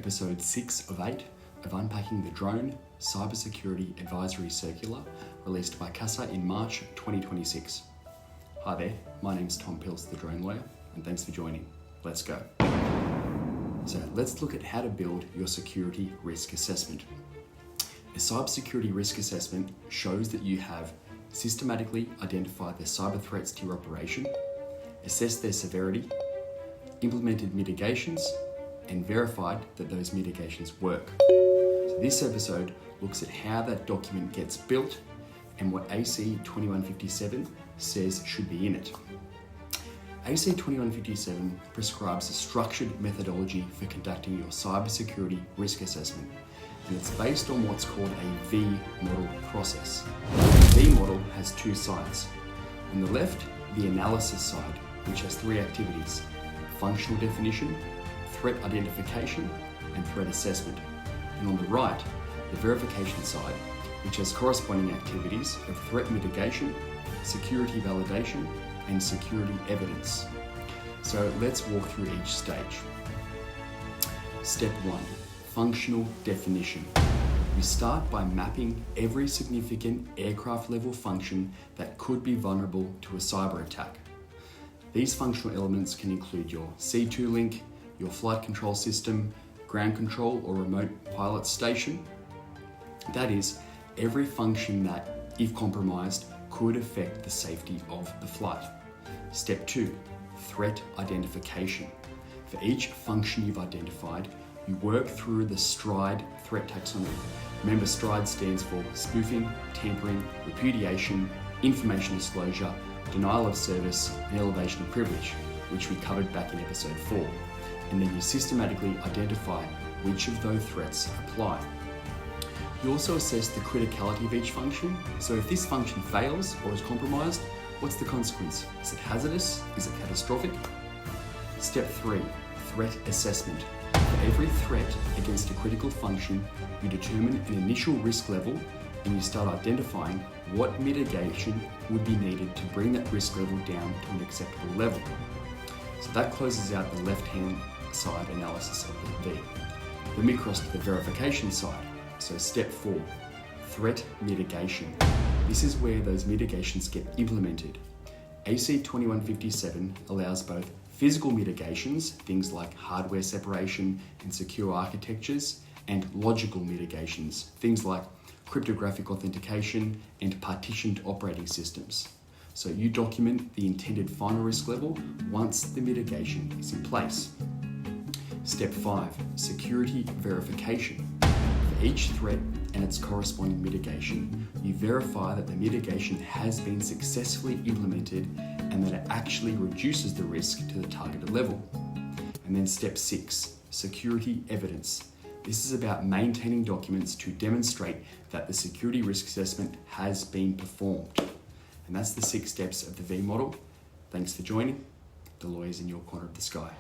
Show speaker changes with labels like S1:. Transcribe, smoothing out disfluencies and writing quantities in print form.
S1: episode 6 of 8 of Unpacking the Drone Cybersecurity Advisory Circular released by CASA in March 2026. Hi there, my name's Tom Pills, the drone lawyer, and thanks for joining. Let's go. So let's look at how to build your security risk assessment. A cybersecurity risk assessment shows that you have systematically identified the cyber threats to your operation, assessed their severity, implemented mitigations, and verified that those mitigations work. So this episode looks at how that document gets built and what AC 2157 says should be in it. AC 2157 prescribes a structured methodology for conducting your cybersecurity risk assessment, and it's based on what's called a V model process. The V model has two sides. On the left, the analysis side, which has three activities: functional definition, threat identification, and threat assessment. And on the right, the verification side, which has corresponding activities of threat mitigation, security validation, and security evidence. So let's walk through each stage. Step 1, functional definition. We start by mapping every significant aircraft level function that could be vulnerable to a cyber attack. These functional elements can include your C2 link, your flight control system, ground control or remote pilot station. That is, every function that, if compromised, could affect the safety of the flight. Step 2, threat identification. For each function you've identified, you work through the STRIDE threat taxonomy. Remember, STRIDE stands for spoofing, tampering, repudiation, information disclosure, denial of service, and elevation of privilege, which we covered back in episode 4. And then you systematically identify which of those threats apply. You also assess the criticality of each function. So if this function fails or is compromised, what's the consequence? Is it hazardous? Is it catastrophic? Step 3, threat assessment. For every threat against a critical function, you determine an initial risk level and you start identifying what mitigation would be needed to bring that risk level down to an acceptable level. So that closes out the left-hand side analysis of the V. Then we cross to the verification side. So step 4, threat mitigation. This is where those mitigations get implemented. AC 2157 allows both physical mitigations, things like hardware separation and secure architectures, and logical mitigations, things like cryptographic authentication and partitioned operating systems. So you document the intended final risk level once the mitigation is in place. Step 5, security verification. For each threat and its corresponding mitigation, you verify that the mitigation has been successfully implemented and that it actually reduces the risk to the targeted level. And then step 6, security evidence. This is about maintaining documents to demonstrate that the security risk assessment has been performed. And that's the 6 steps of the V model. Thanks for joining. The lawyer's in your corner of the sky.